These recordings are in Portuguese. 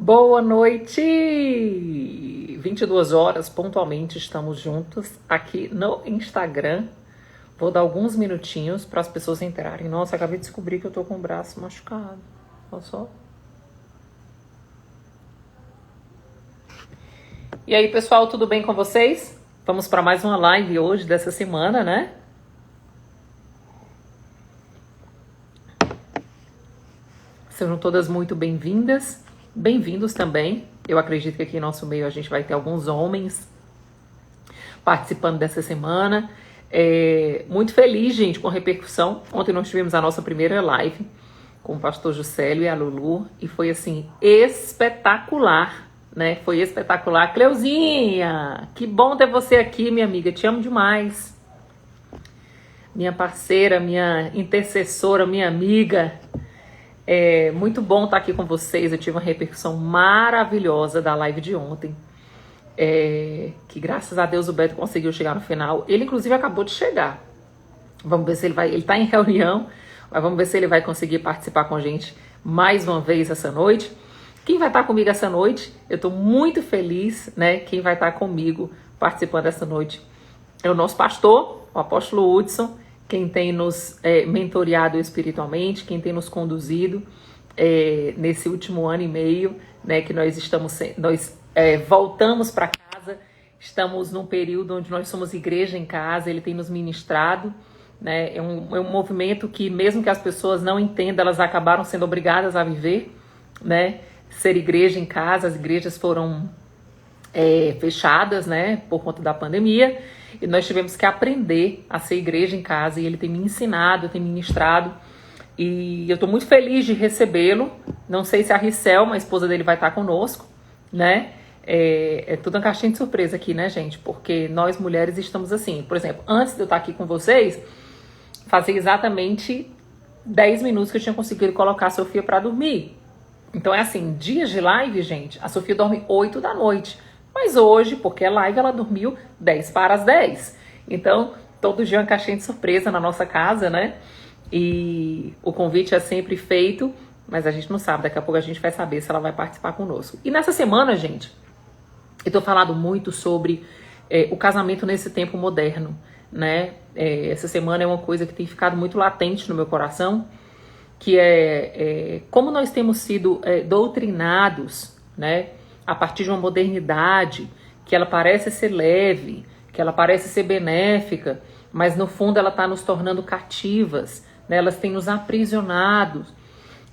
Boa noite! 22 horas, pontualmente, estamos juntos aqui no Instagram. Vou dar alguns minutinhos para as pessoas entrarem. Nossa, acabei de descobrir que eu tô com o braço machucado. Olha só. E aí, pessoal, tudo bem com vocês? Vamos para mais uma live hoje dessa semana, né? Sejam todas muito bem-vindas. Bem-vindos também. Eu acredito que aqui em nosso meio a gente vai ter alguns homens participando dessa semana. Muito feliz, gente, com a repercussão. Ontem nós tivemos a nossa primeira live com o pastor Juscelio e a Lulu e foi, assim, espetacular, né? Foi espetacular. Cleuzinha, que bom ter você aqui, minha amiga. Te amo demais. Minha parceira, minha intercessora, minha amiga. É muito bom estar aqui com vocês. Eu tive uma repercussão maravilhosa da live de ontem. Que graças a Deus o Beto conseguiu chegar no final. Ele inclusive acabou de chegar. Vamos ver se ele vai. Ele está em reunião, mas vamos ver se ele vai conseguir participar com a gente mais uma vez essa noite. Quem vai estar comigo essa noite? Eu estou muito feliz, né? Quem vai estar comigo participando essa noite é o nosso pastor, o apóstolo Hudson. Quem tem nos mentoreado espiritualmente, quem tem nos conduzido nesse último ano e meio, né, que nós voltamos para casa, estamos num período onde nós somos igreja em casa, ele tem nos ministrado, né, é um movimento que mesmo que as pessoas não entendam, elas acabaram sendo obrigadas a viver, né, ser igreja em casa. As igrejas foram fechadas, né, por conta da pandemia, e nós tivemos que aprender a ser igreja em casa, e ele tem me ensinado, tem ministrado, e eu estou muito feliz de recebê-lo. Não sei se a Ricel, a esposa dele, vai estar conosco, né? É tudo uma caixinha de surpresa aqui, né, gente? Porque nós mulheres estamos assim. Por exemplo, antes de eu estar aqui com vocês, fazia exatamente 10 minutos que eu tinha conseguido colocar a Sofia para dormir. Então é assim, dias de live, gente, a Sofia dorme 8 da noite. Mas hoje, porque é live, ela dormiu 10 para as 10. Então, todo dia é uma caixinha de surpresa na nossa casa, né? E o convite é sempre feito, mas a gente não sabe. Daqui a pouco a gente vai saber se ela vai participar conosco. E nessa semana, gente, eu tô falando muito sobre o casamento nesse tempo moderno, né? Essa semana é uma coisa que tem ficado muito latente no meu coração, que é como nós temos sido doutrinados, né? A partir de uma modernidade que ela parece ser leve, que ela parece ser benéfica, mas no fundo ela está nos tornando cativas, né? Elas têm nos aprisionado.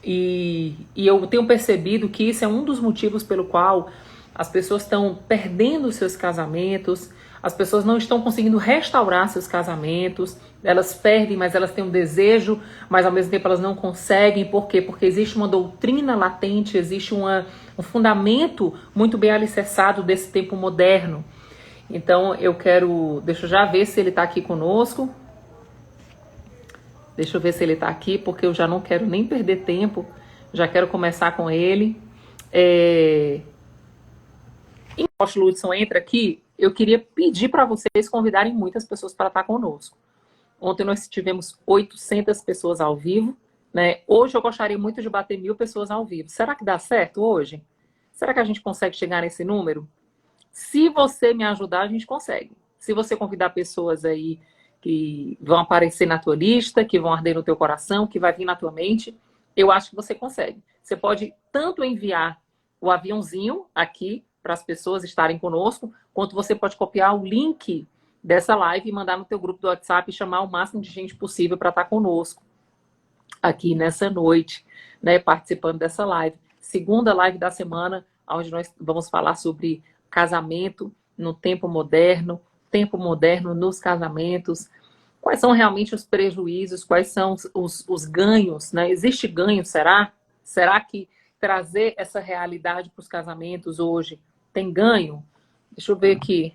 E eu tenho percebido que isso é um dos motivos pelo qual as pessoas estão perdendo os seus casamentos, as pessoas não estão conseguindo restaurar seus casamentos, elas perdem, mas elas têm um desejo, mas ao mesmo tempo elas não conseguem. Por quê? Porque existe uma doutrina latente, existe um fundamento muito bem alicerçado desse tempo moderno. Então deixa eu já ver se ele está aqui conosco. Deixa eu ver se ele está aqui, porque eu já não quero nem perder tempo, já quero começar com ele. O apóstolo Hudson entra aqui. Eu queria pedir para vocês convidarem muitas pessoas para estar conosco. Ontem nós tivemos 800 pessoas ao vivo, né? Hoje eu gostaria muito de bater 1000 pessoas ao vivo. Será que dá certo hoje? Será que a gente consegue chegar nesse número? Se você me ajudar, a gente consegue. Se você convidar pessoas aí que vão aparecer na tua lista, que vão arder no teu coração, que vai vir na tua mente, eu acho que você consegue. Você pode tanto enviar o aviãozinho aqui para as pessoas estarem conosco, quanto você pode copiar o link dessa live e mandar no teu grupo do WhatsApp e chamar o máximo de gente possível para estar conosco aqui nessa noite, né, participando dessa live. Segunda live da semana, onde nós vamos falar sobre casamento no tempo moderno nos casamentos, quais são realmente os prejuízos, quais são os ganhos, né? Existe ganho, será? Será que trazer essa realidade para os casamentos hoje tem ganho? Deixa eu ver aqui.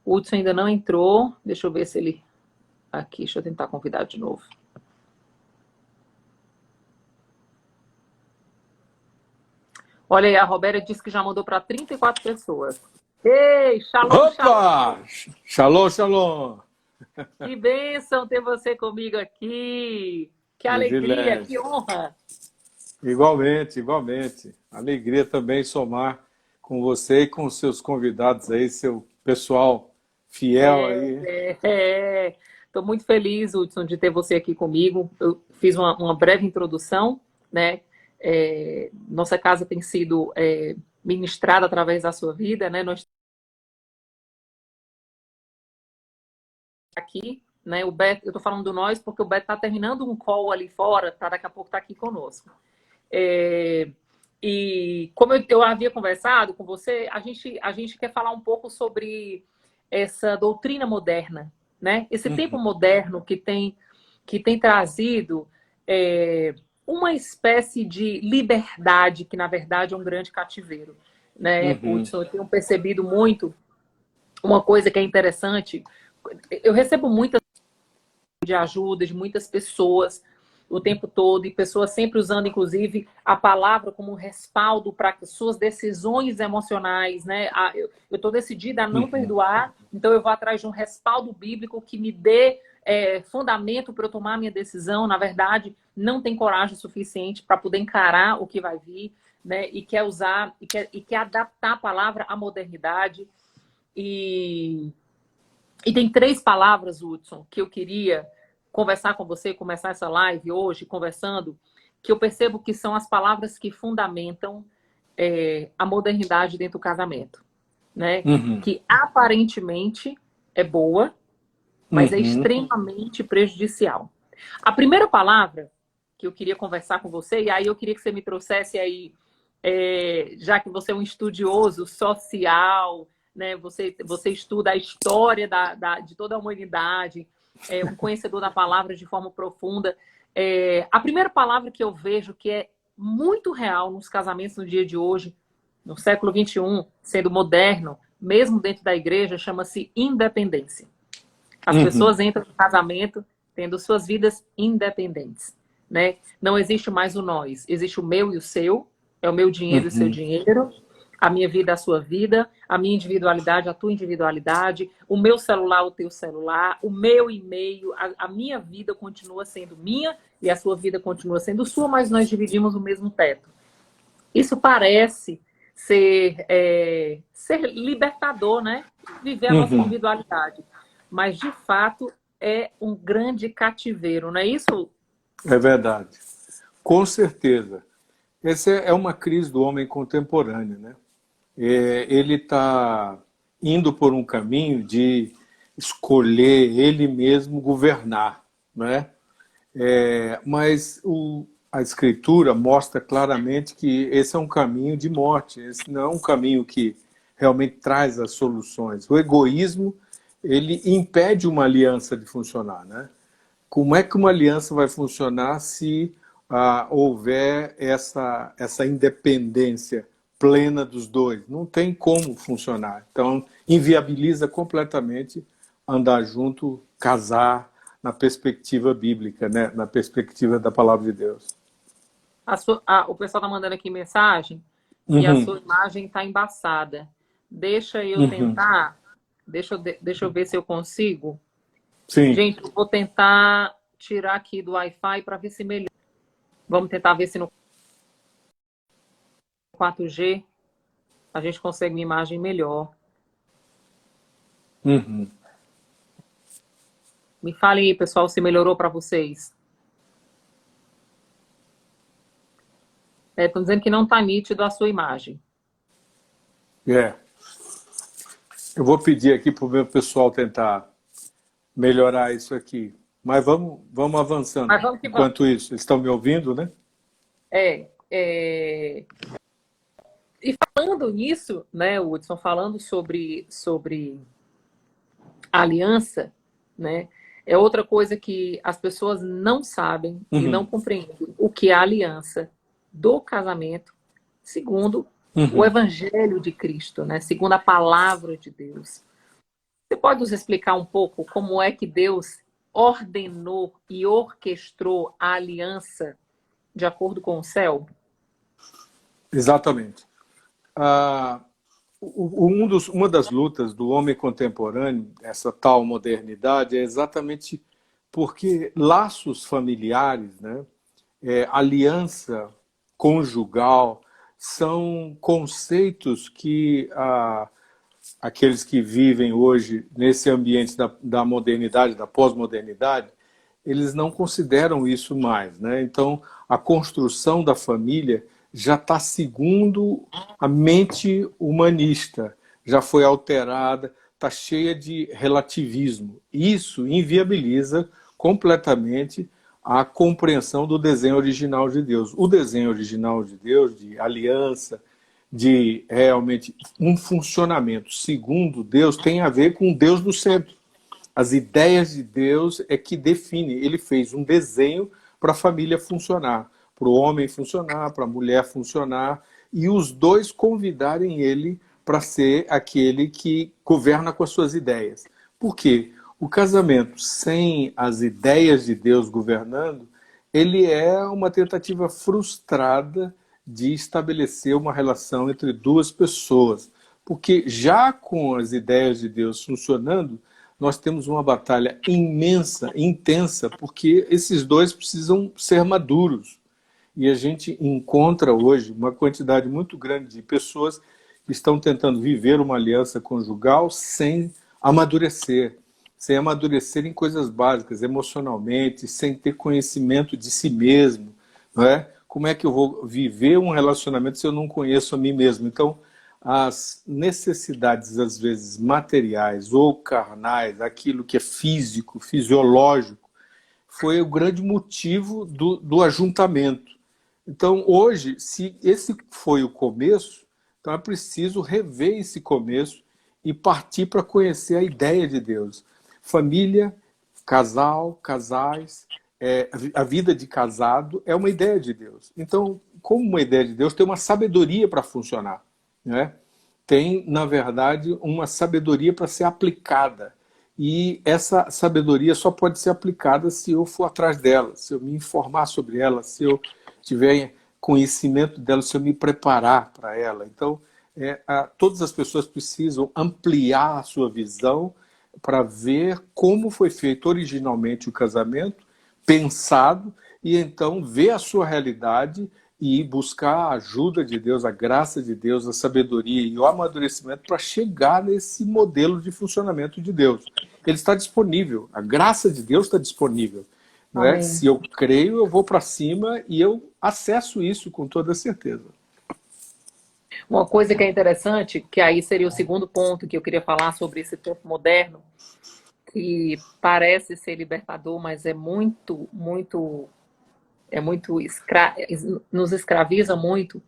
O Hudson ainda não entrou. Deixa eu ver se ele... Aqui, deixa eu tentar convidar de novo. Olha aí, a Roberta disse que já mandou para 34 pessoas. Ei, shalom, Opa! Shalom, shalom. Que bênção ter você comigo aqui. Que alegria, que honra. Igualmente, igualmente. Alegria também somar com você e com os seus convidados aí, seu pessoal fiel aí. Estou muito feliz, Hudson, de ter você aqui comigo. Eu fiz uma breve introdução, né? Nossa casa tem sido ministrada através da sua vida, né? Nós estamos aqui, né? O Beto, eu estou falando do nós porque o Beto está terminando um call ali fora, para daqui a pouco estar aqui conosco. E como eu havia conversado com você, a gente quer falar um pouco sobre essa doutrina moderna, né? Esse tempo moderno que tem trazido uma espécie de liberdade, que na verdade é um grande cativeiro, né? Uhum. Hudson, eu tenho percebido muito uma coisa que é interessante. Eu recebo muitas de ajuda de muitas pessoas o tempo todo, e pessoas sempre usando, inclusive, a palavra como respaldo para suas decisões emocionais, né? Eu estou decidida a não Uhum. perdoar, então eu vou atrás de um respaldo bíblico que me dê fundamento para eu tomar a minha decisão. Na verdade, não tem coragem suficiente para poder encarar o que vai vir, né? E quer usar, e quer adaptar a palavra à modernidade. E tem três palavras, Hudson, que eu queria conversar com você, começar essa live hoje, conversando, que eu percebo que são as palavras que fundamentam a modernidade dentro do casamento, né? Uhum. Que aparentemente é boa, mas é Uhum. extremamente prejudicial. A primeira palavra que eu queria conversar com você, e aí eu queria que você me trouxesse aí, já que você é um estudioso social, né? Você estuda a história de toda a humanidade, um conhecedor da palavra de forma profunda. A primeira palavra que eu vejo que é muito real nos casamentos no dia de hoje, no século XXI, sendo moderno, mesmo dentro da igreja, chama-se independência. As Uhum. pessoas entram no casamento tendo suas vidas independentes, né? Não existe mais o nós, existe o meu e o seu, é o meu dinheiro e o seu Uhum. dinheiro, a minha vida, a sua vida, a minha individualidade, a tua individualidade, o meu celular, o teu celular, o meu e-mail, a minha vida continua sendo minha e a sua vida continua sendo sua, mas nós dividimos o mesmo teto. Isso parece ser libertador, né? Viver a nossa Uhum. individualidade. Mas, de fato, é um grande cativeiro, não é isso? É verdade. Com certeza. Essa é uma crise do homem contemporâneo, né? Ele está indo por um caminho de escolher ele mesmo governar, né? Mas a Escritura mostra claramente que esse é um caminho de morte, esse não é um caminho que realmente traz as soluções. O egoísmo, ele impede uma aliança de funcionar, né? Como é que uma aliança vai funcionar se houver essa independência plena dos dois? Não tem como funcionar. Então, inviabiliza completamente andar junto, casar, na perspectiva bíblica, né? Na perspectiva da palavra de Deus. O pessoal está mandando aqui mensagem que a Uhum. sua imagem está embaçada. Deixa eu Uhum. tentar. Deixa eu ver se eu consigo. Sim. Gente, eu vou tentar tirar aqui do Wi-Fi para ver se melhora. Vamos tentar ver se no 4G a gente consegue uma imagem melhor. Uhum. Me falem aí, pessoal, se melhorou para vocês. Estão dizendo que não está nítido a sua imagem. É. Eu vou pedir aqui para o meu pessoal tentar melhorar isso aqui. Mas vamos avançando. Mas vamos que vamos. Enquanto isso, eles estão me ouvindo, né? É, é... E falando nisso, né, Hudson, falando sobre a aliança, né, é outra coisa que as pessoas não sabem e não Uhum. compreendem o que é a aliança do casamento, segundo o Uhum. Evangelho de Cristo, né, segundo a palavra de Deus. Você pode nos explicar um pouco como é que Deus ordenou e orquestrou a aliança de acordo com o céu? Exatamente. Ah, uma das lutas do homem contemporâneo, essa tal modernidade, é exatamente porque laços familiares, né, aliança conjugal, são conceitos que aqueles que vivem hoje nesse ambiente da modernidade, da pós-modernidade, eles não consideram isso mais, né? Então, a construção da família já está segundo a mente humanista, já foi alterada, está cheia de relativismo. Isso inviabiliza completamente a compreensão do desenho original de Deus. O desenho original de Deus, de aliança, de realmente um funcionamento segundo Deus, tem a ver com Deus no centro. As ideias de Deus é que define. Ele fez um desenho para a família funcionar, para o homem funcionar, para a mulher funcionar, e os dois convidarem ele para ser aquele que governa com as suas ideias. Por quê? O casamento sem as ideias de Deus governando, ele é uma tentativa frustrada de estabelecer uma relação entre duas pessoas. Porque já com as ideias de Deus funcionando, nós temos uma batalha imensa, intensa, porque esses dois precisam ser maduros. E a gente encontra hoje uma quantidade muito grande de pessoas que estão tentando viver uma aliança conjugal sem amadurecer em coisas básicas, emocionalmente, sem ter conhecimento de si mesmo. Não é? Como é que eu vou viver um relacionamento se eu não conheço a mim mesmo? Então, as necessidades, às vezes, materiais ou carnais, aquilo que é físico, fisiológico, foi o grande motivo do ajuntamento. Então, hoje, se esse foi o começo, então é preciso rever esse começo e partir para conhecer a ideia de Deus. Família, casal, casais, a vida de casado é uma ideia de Deus. Então, como uma ideia de Deus, tem uma sabedoria para funcionar. Né? Tem, na verdade, uma sabedoria para ser aplicada. E essa sabedoria só pode ser aplicada se eu for atrás dela, se eu me informar sobre ela, se eu tiver conhecimento dela, se eu me preparar para ela. Então, todas as pessoas precisam ampliar a sua visão para ver como foi feito originalmente o casamento, pensado, e então ver a sua realidade e buscar a ajuda de Deus, a graça de Deus, a sabedoria e o amadurecimento para chegar nesse modelo de funcionamento de Deus. Ele está disponível, a graça de Deus está disponível. Não é? Se eu creio, eu vou para cima e eu acesso isso com toda certeza. Uma coisa que é interessante, que aí seria o segundo ponto que eu queria falar sobre esse tempo moderno, que parece ser libertador, mas nos escraviza muito,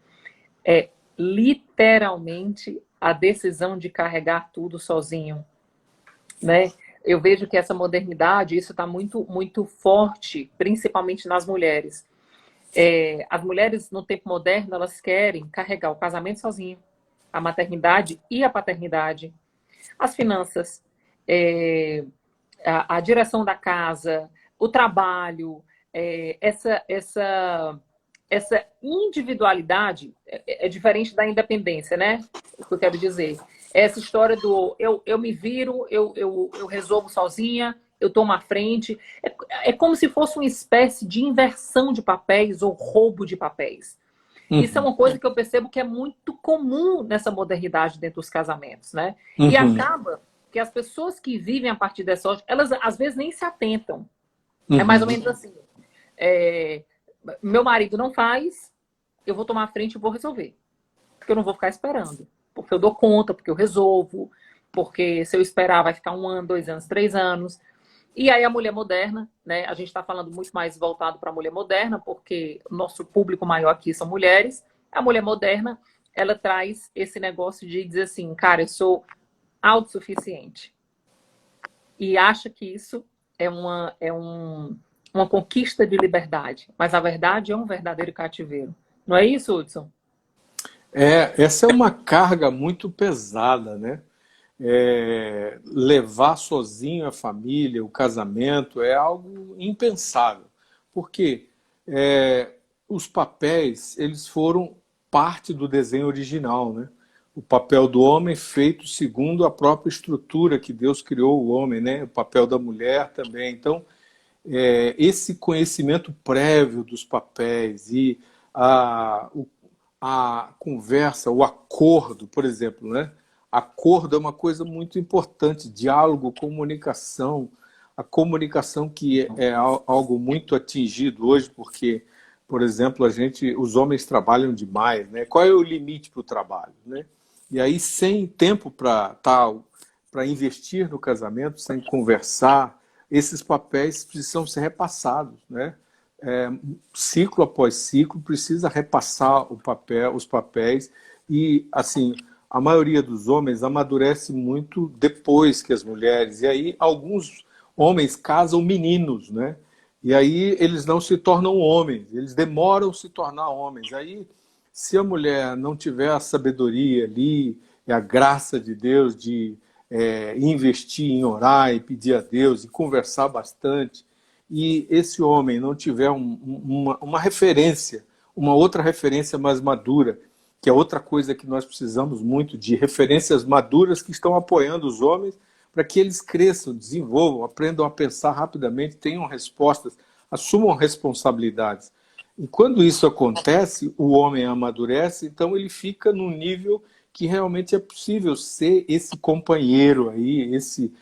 é literalmente a decisão de carregar tudo sozinho, né? Eu vejo que essa modernidade, isso está muito, muito forte, principalmente nas mulheres. As mulheres no tempo moderno, elas querem carregar o casamento sozinho, a maternidade e a paternidade, as finanças, a direção da casa, o trabalho, essa individualidade é diferente da independência, né? O que eu quero dizer. Essa história do eu me viro, eu resolvo sozinha, eu tomo a frente. É como se fosse uma espécie de inversão de papéis ou roubo de papéis. Uhum. Isso é uma coisa que eu percebo que é muito comum nessa modernidade dentro dos casamentos, né? Uhum. E acaba que as pessoas que vivem a partir dessa lógica, elas às vezes nem se atentam. Uhum. É mais ou menos assim. Meu marido não faz, eu vou tomar a frente e vou resolver. Porque eu não vou ficar esperando. Porque eu dou conta, porque eu resolvo, porque se eu esperar vai ficar 1 ano, 2 anos, 3 anos. E aí a mulher moderna, né? A gente está falando muito mais voltado para a mulher moderna, porque o nosso público maior aqui são mulheres. A mulher moderna, ela traz esse negócio de dizer assim, cara, eu sou autossuficiente. E acha que isso é uma conquista de liberdade. Mas a verdade é um verdadeiro cativeiro. Não é isso, Hudson? Essa é uma carga muito pesada, né? Levar sozinho a família, o casamento, é algo impensável. Porque os papéis, eles foram parte do desenho original, né? O papel do homem feito segundo a própria estrutura que Deus criou o homem, né? O papel da mulher também. Então, esse conhecimento prévio dos papéis e a conversa, o acordo, por exemplo, né? Acordo é uma coisa muito importante, diálogo, comunicação. A comunicação que é algo muito atingido hoje, porque, por exemplo, os homens trabalham demais, né? Qual é o limite para o trabalho, né? E aí, sem tempo para tal, para investir no casamento, sem conversar, esses papéis precisam ser repassados, né? Ciclo após ciclo precisa repassar os papéis e, assim, a maioria dos homens amadurece muito depois que as mulheres. E aí alguns homens casam meninos, né? E aí eles não se tornam homens, eles demoram a se tornar homens. Aí, se a mulher não tiver a sabedoria ali, e a graça de Deus de investir em orar e pedir a Deus e conversar bastante, e esse homem não tiver uma referência, uma outra referência mais madura, que é outra coisa que nós precisamos muito, de referências maduras que estão apoiando os homens para que eles cresçam, desenvolvam, aprendam a pensar rapidamente, tenham respostas, assumam responsabilidades. E quando isso acontece, o homem amadurece, então ele fica num nível que realmente é possível ser esse companheiro aí, esse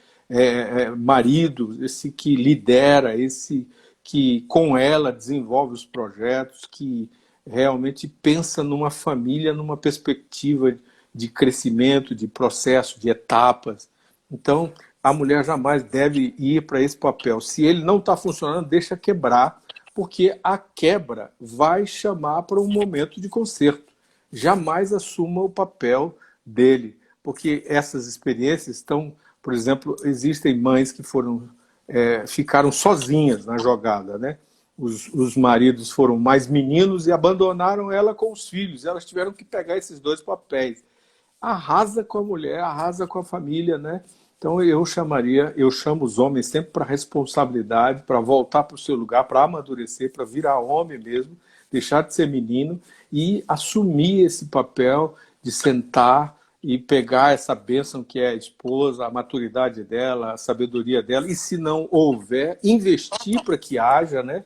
marido, esse que lidera, esse que com ela desenvolve os projetos, que realmente pensa numa família, numa perspectiva de crescimento, de processo, de etapas. Então, a mulher jamais deve ir para esse papel. Se ele não está funcionando, deixa quebrar, porque a quebra vai chamar para um momento de conserto. Jamais assuma o papel dele, porque essas experiências estão, por exemplo, existem mães que ficaram sozinhas na jogada, né? Os maridos foram mais meninos e abandonaram ela com os filhos. Elas tiveram que pegar esses dois papéis. Arrasa com a mulher, arrasa com a família, né? Então eu chamo os homens sempre para responsabilidade, para voltar para o seu lugar, para amadurecer, para virar homem mesmo, deixar de ser menino e assumir esse papel de sentar e pegar essa bênção que é a esposa, a maturidade dela, a sabedoria dela, e se não houver, investir para que haja, né?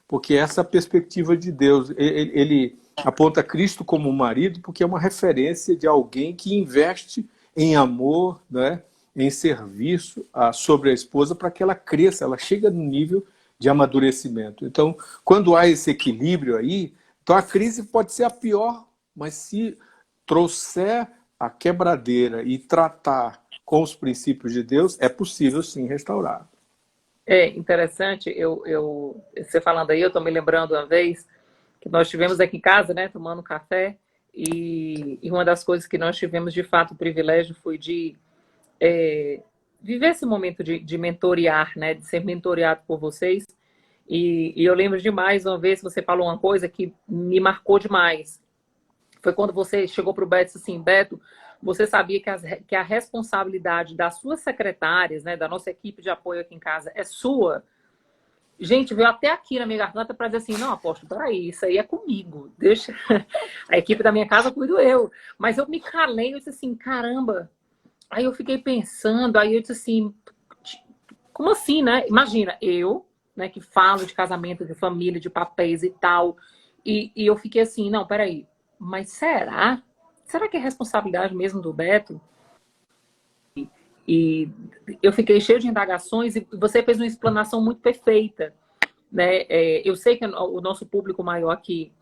Porque essa é a perspectiva de Deus. Ele aponta Cristo como um marido porque é uma referência de alguém que investe em amor, né? Em serviço sobre a esposa para que ela cresça, ela chega no nível de amadurecimento. Então, quando há esse equilíbrio aí, então a crise pode ser a pior, mas se trouxer a quebradeira e tratar com os princípios de Deus, é possível sim restaurar. É interessante, você falando aí, eu estou me lembrando uma vez que nós tivemos aqui em casa, né, tomando café, e uma das coisas que nós tivemos de fato o privilégio foi de viver esse momento de mentorear, né, de ser mentoreado por vocês. E eu lembro demais, uma vez você falou uma coisa que me marcou demais. Foi quando você chegou para o Beto e disse assim, Beto, você sabia que a responsabilidade das suas secretárias, né, da nossa equipe de apoio aqui em casa, é sua? Gente, veio até aqui na minha garganta para dizer assim, não, apóstolo, peraí, isso aí é comigo, deixa, a equipe da minha casa cuido eu. Mas eu me calei, eu disse assim, caramba. Aí eu fiquei pensando, aí eu disse assim, como assim, né? Imagina, eu, né, que falo de casamento, de família, de papéis e tal, e eu fiquei assim, não, peraí, mas será? Será que é responsabilidade mesmo do Beto? E eu fiquei cheio de indagações e você fez uma explanação muito perfeita, né? Eu sei que o nosso público maior aqui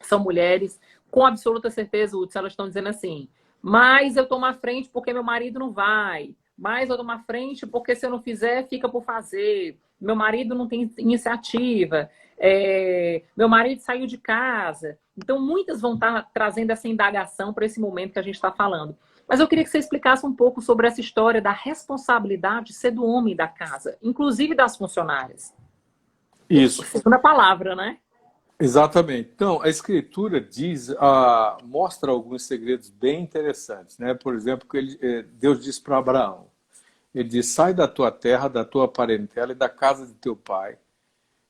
são mulheres, com absoluta certeza, Hudson, elas estão dizendo assim, mas eu tomo à frente porque meu marido não vai, mas eu tomo à frente porque se eu não fizer, fica por fazer, meu marido não tem iniciativa, meu marido saiu de casa. Então, muitas vão estar trazendo essa indagação para esse momento que a gente está falando. Mas eu queria que você explicasse um pouco sobre essa história da responsabilidade ser do homem da casa, inclusive das funcionárias. Isso. Segunda palavra, né? Exatamente. Então, a Escritura mostra alguns segredos bem interessantes, né? Por exemplo, que Deus diz para Abraão, ele diz, sai da tua terra, da tua parentela e da casa de teu pai.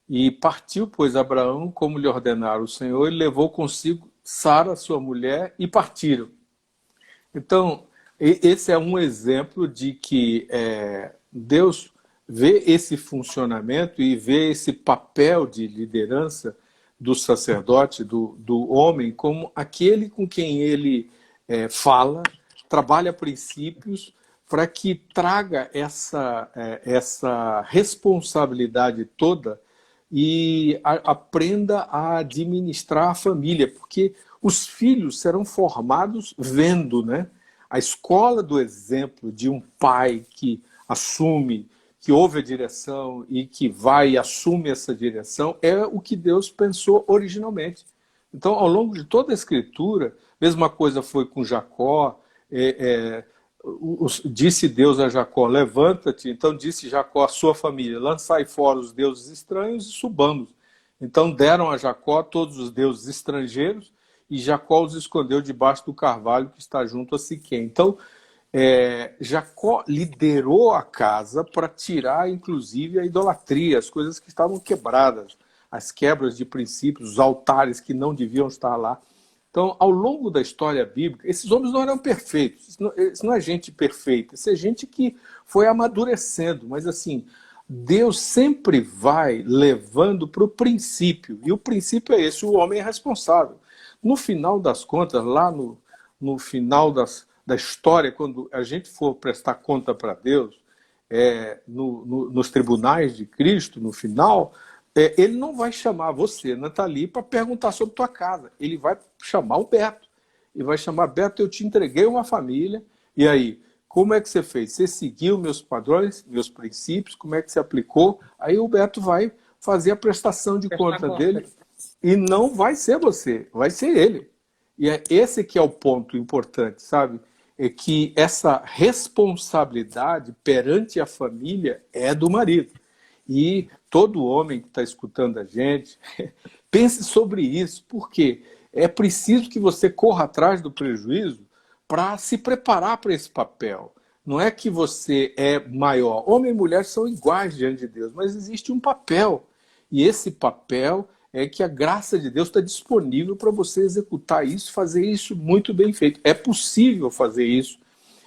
E partiu, pois, Abraão, como lhe ordenara o Senhor, e levou consigo Sara, sua mulher, e partiram. Então, esse é um exemplo de que Deus vê esse funcionamento e vê esse papel de liderança do sacerdote, do homem, como aquele com quem ele fala, trabalha princípios para que traga essa responsabilidade toda e aprenda a administrar a família, porque os filhos serão formados vendo, né? A escola do exemplo de um pai que assume, que ouve a direção e que vai e assume essa direção é o que Deus pensou originalmente. Então, ao longo de toda a Escritura, mesma coisa foi com Jacó, disse Deus a Jacó, levanta-te. Então disse Jacó à sua família, lançai fora os deuses estranhos e subamos. Então deram a Jacó todos os deuses estrangeiros e Jacó os escondeu debaixo do carvalho que está junto a Siquém. Então, Jacó liderou a casa para tirar, inclusive, a idolatria, as coisas que estavam quebradas, as quebras de princípios, os altares que não deviam estar lá. Então, ao longo da história bíblica, esses homens não eram perfeitos. Isso não é gente perfeita. Isso é gente que foi amadurecendo. Mas, assim, Deus sempre vai levando para o princípio. E o princípio é esse, o homem é responsável. No final das contas, lá no final da história, quando a gente for prestar conta para Deus, nos tribunais de Cristo, no final... ele não vai chamar você, Nathalie, para perguntar sobre tua casa. Ele vai chamar o Beto. Ele vai chamar, Beto, eu te entreguei uma família. E aí, como é que você fez? Você seguiu meus padrões, meus princípios? Como é que você aplicou? Aí o Beto vai fazer a prestação de conta dele. E não vai ser você, vai ser ele. E é esse que é o ponto importante, sabe? É que essa responsabilidade perante a família é do marido. E todo homem que está escutando a gente, pense sobre isso, porque é preciso que você corra atrás do prejuízo para se preparar para esse papel. Não é que você é maior. Homem e mulher são iguais diante de Deus, mas existe um papel. E esse papel é que a graça de Deus está disponível para você executar isso, fazer isso muito bem feito. É possível fazer isso.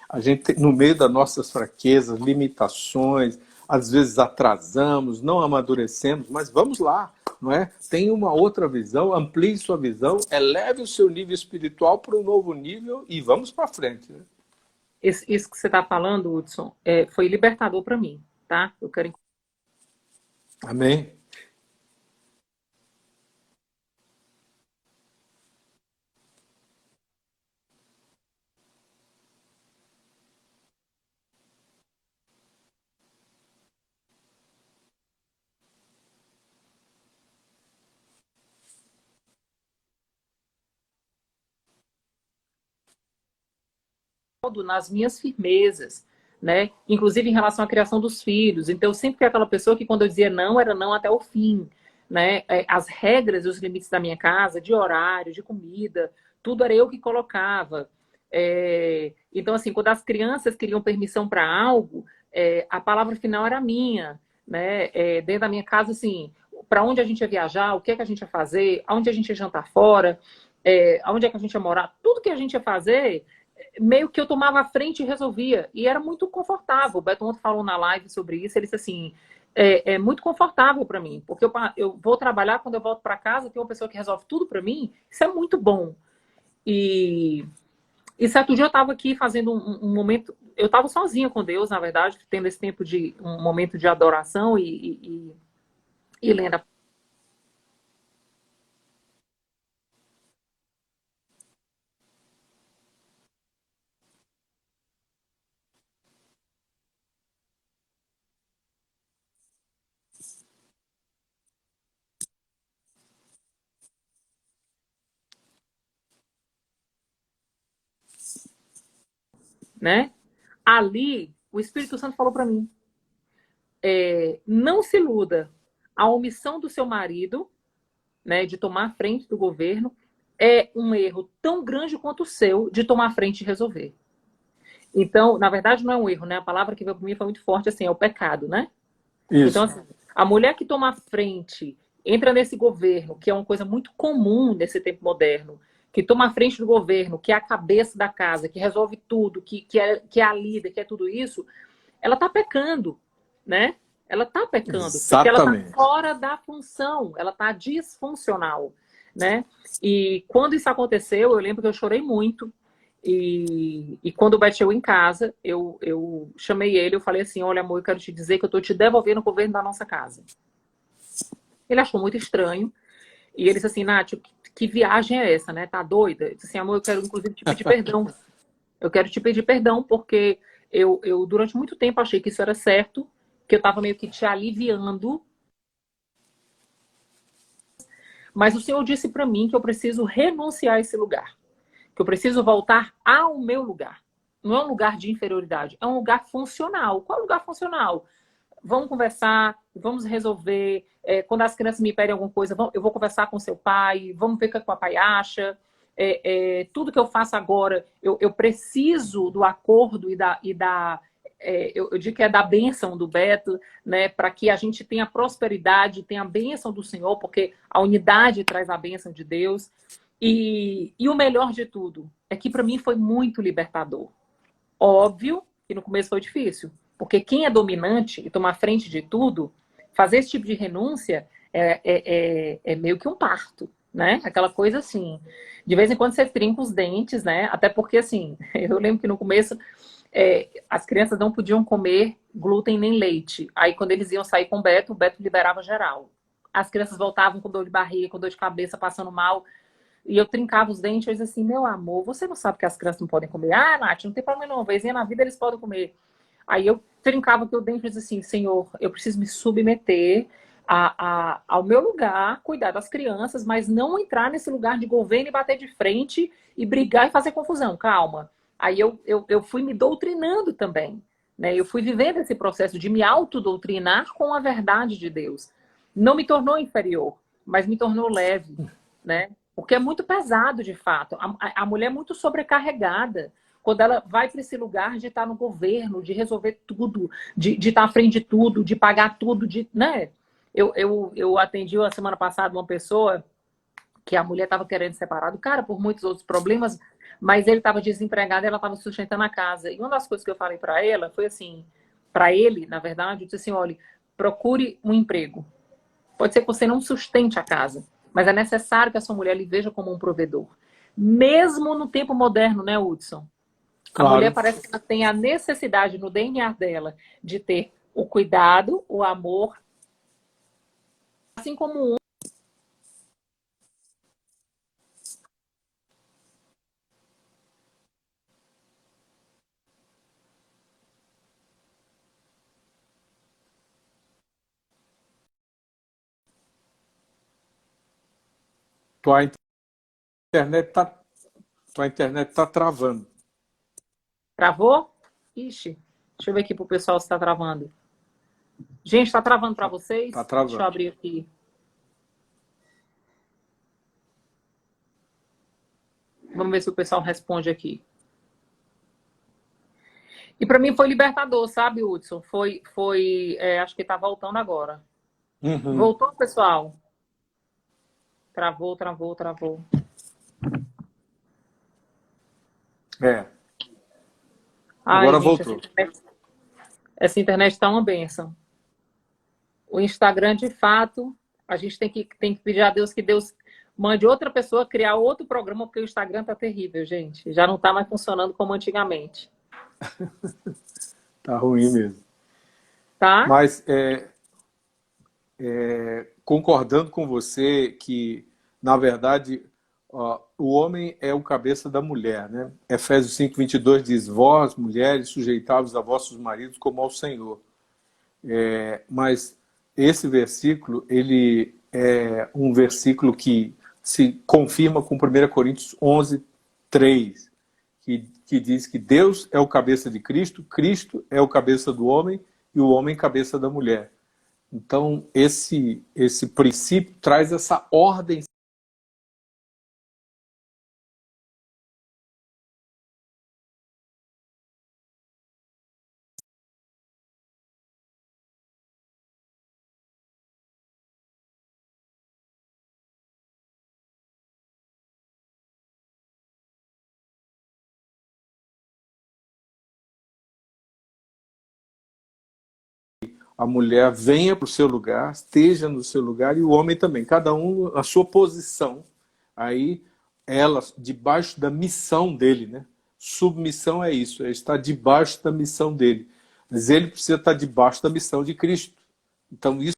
A gente, no meio das nossas fraquezas, limitações, às vezes atrasamos, não amadurecemos, mas vamos lá, não é? Tenha uma outra visão, amplie sua visão, eleve o seu nível espiritual para um novo nível e vamos para frente. Né? Isso que você está falando, Hudson, foi libertador para mim, tá? Eu quero... Amém. nas minhas firmezas, né? Inclusive em relação à criação dos filhos. Então, eu sempre fui aquela pessoa que quando eu dizia não, era não até o fim, né? As regras e os limites da minha casa, de horário, de comida, tudo era eu que colocava. Então, assim, quando as crianças queriam permissão para algo, a palavra final era minha, né? Dentro da minha casa, assim, para onde a gente ia viajar, o que é que a gente ia fazer, aonde a gente ia jantar fora, aonde é que a gente ia morar, tudo que a gente ia fazer, meio que eu tomava a frente e resolvia. E era muito confortável. O Beto ontem falou na live sobre isso. Ele disse assim, é muito confortável para mim. Porque eu vou trabalhar, quando eu volto para casa, tem uma pessoa que resolve tudo para mim. Isso é muito bom. E certo dia eu estava aqui fazendo um momento... Eu estava sozinha com Deus, na verdade, tendo esse tempo de um momento de adoração e lendo a... né? Ali, o Espírito Santo falou para mim, não se iluda. A omissão do seu marido, né, de tomar a frente do governo, é um erro tão grande quanto o seu de tomar a frente e resolver. Então, na verdade, não é um erro, né? A palavra que veio para mim foi muito forte, assim, é o pecado, né? Isso. Então, assim, a mulher que toma a frente, entra nesse governo, que é uma coisa muito comum nesse tempo moderno, que toma a frente do governo, que é a cabeça da casa, que resolve tudo, que é a líder, que é tudo isso, ela está pecando, né? ela está pecando, porque ela está Exatamente. fora da função, ela está disfuncional, né? E quando isso aconteceu, eu lembro que eu chorei muito. E quando o Beto chegou em casa, eu chamei ele, eu falei assim, olha, amor, eu quero te dizer que eu estou te devolvendo o governo da nossa casa. Ele achou muito estranho, e ele disse assim, Nath, que viagem é essa, né? Tá doida? Eu disse assim, amor, eu quero inclusive te pedir perdão. Eu quero te pedir perdão, porque eu durante muito tempo achei que isso era certo, que eu estava meio que te aliviando, mas o Senhor disse para mim que eu preciso renunciar a esse lugar, que eu preciso voltar ao meu lugar. Não é um lugar de inferioridade, é um lugar funcional. Qual é o lugar funcional? Vamos conversar, vamos resolver. Quando as crianças me pedem alguma coisa, eu vou conversar com seu pai, vamos ver o que o papai acha. Tudo que eu faço agora, eu preciso do acordo eu digo que é da bênção do Beto, né, para que a gente tenha prosperidade, tenha a bênção do Senhor, porque a unidade traz a bênção de Deus. E o melhor de tudo é que para mim foi muito libertador. Óbvio que no começo foi difícil, porque quem é dominante e toma a frente de tudo, fazer esse tipo de renúncia é meio que um parto, né? Aquela coisa assim. De vez em quando você trinca os dentes, né? Até porque, assim, eu lembro que no começo as crianças não podiam comer glúten nem leite. Aí, quando eles iam sair com o Beto liberava geral. As crianças voltavam com dor de barriga, com dor de cabeça, passando mal. E eu trincava os dentes, eu dizia assim, meu amor, você não sabe que as crianças não podem comer? Ah, Nath, não tem problema não, vezinha na vida eles podem comer. Aí eu trincava aqui o dente e dizia assim, Senhor, eu preciso me submeter ao meu lugar, cuidar das crianças, mas não entrar nesse lugar de governo e bater de frente e brigar e fazer confusão, calma. Aí eu fui me doutrinando também, né? Eu fui vivendo esse processo de me autodoutrinar com a verdade de Deus. Não me tornou inferior, mas me tornou leve, né? Porque é muito pesado, de fato. A mulher é muito sobrecarregada quando ela vai para esse lugar de estar no governo, de resolver tudo, de estar à frente de tudo, de pagar tudo, né? Eu atendi a semana passada uma pessoa que a mulher estava querendo separar do cara por muitos outros problemas, mas ele estava desempregado e ela estava sustentando a casa. E uma das coisas que eu falei para ela foi assim, para ele, na verdade, eu disse assim, olha, procure um emprego. Pode ser que você não sustente a casa, mas é necessário que a sua mulher lhe veja como um provedor. Mesmo no tempo moderno, né, Hudson? A mulher Claro. parece que ela tem a necessidade no DNA dela de ter o cuidado, o amor, assim como um. Tua internet tá, tua internet tá travando. Travou? Ixi, deixa eu ver aqui pro pessoal se está travando. Gente, está travando para Tá vocês? Deixa eu travando. abrir aqui. Vamos ver se o pessoal responde aqui. E para mim foi libertador, sabe, Hudson? Acho que está voltando agora. Uhum. Voltou, pessoal? Travou, travou, travou. É, Ai, agora gente, voltou. essa internet está uma benção. O Instagram, de fato, a gente tem que pedir a Deus que Deus mande outra pessoa criar outro programa, porque o Instagram tá terrível, gente. Já não tá mais funcionando como antigamente. Tá ruim mesmo. Tá? Mas concordando com você que, na verdade, ó, o homem é o cabeça da mulher, né? Efésios 5:22 diz: Vós, mulheres, sujeitai-vos a vossos maridos como ao Senhor. Mas esse versículo, ele é um versículo que se confirma com 1 Coríntios 11:3, que diz que Deus é o cabeça de Cristo, Cristo é o cabeça do homem e o homem cabeça da mulher. Então, esse princípio traz essa ordem. a mulher venha para o seu lugar, esteja no seu lugar, e o homem também, cada um na sua posição. Aí, ela, debaixo da missão dele, né? Submissão é isso, é estar debaixo da missão dele. Mas ele precisa estar debaixo da missão de Cristo. Então, isso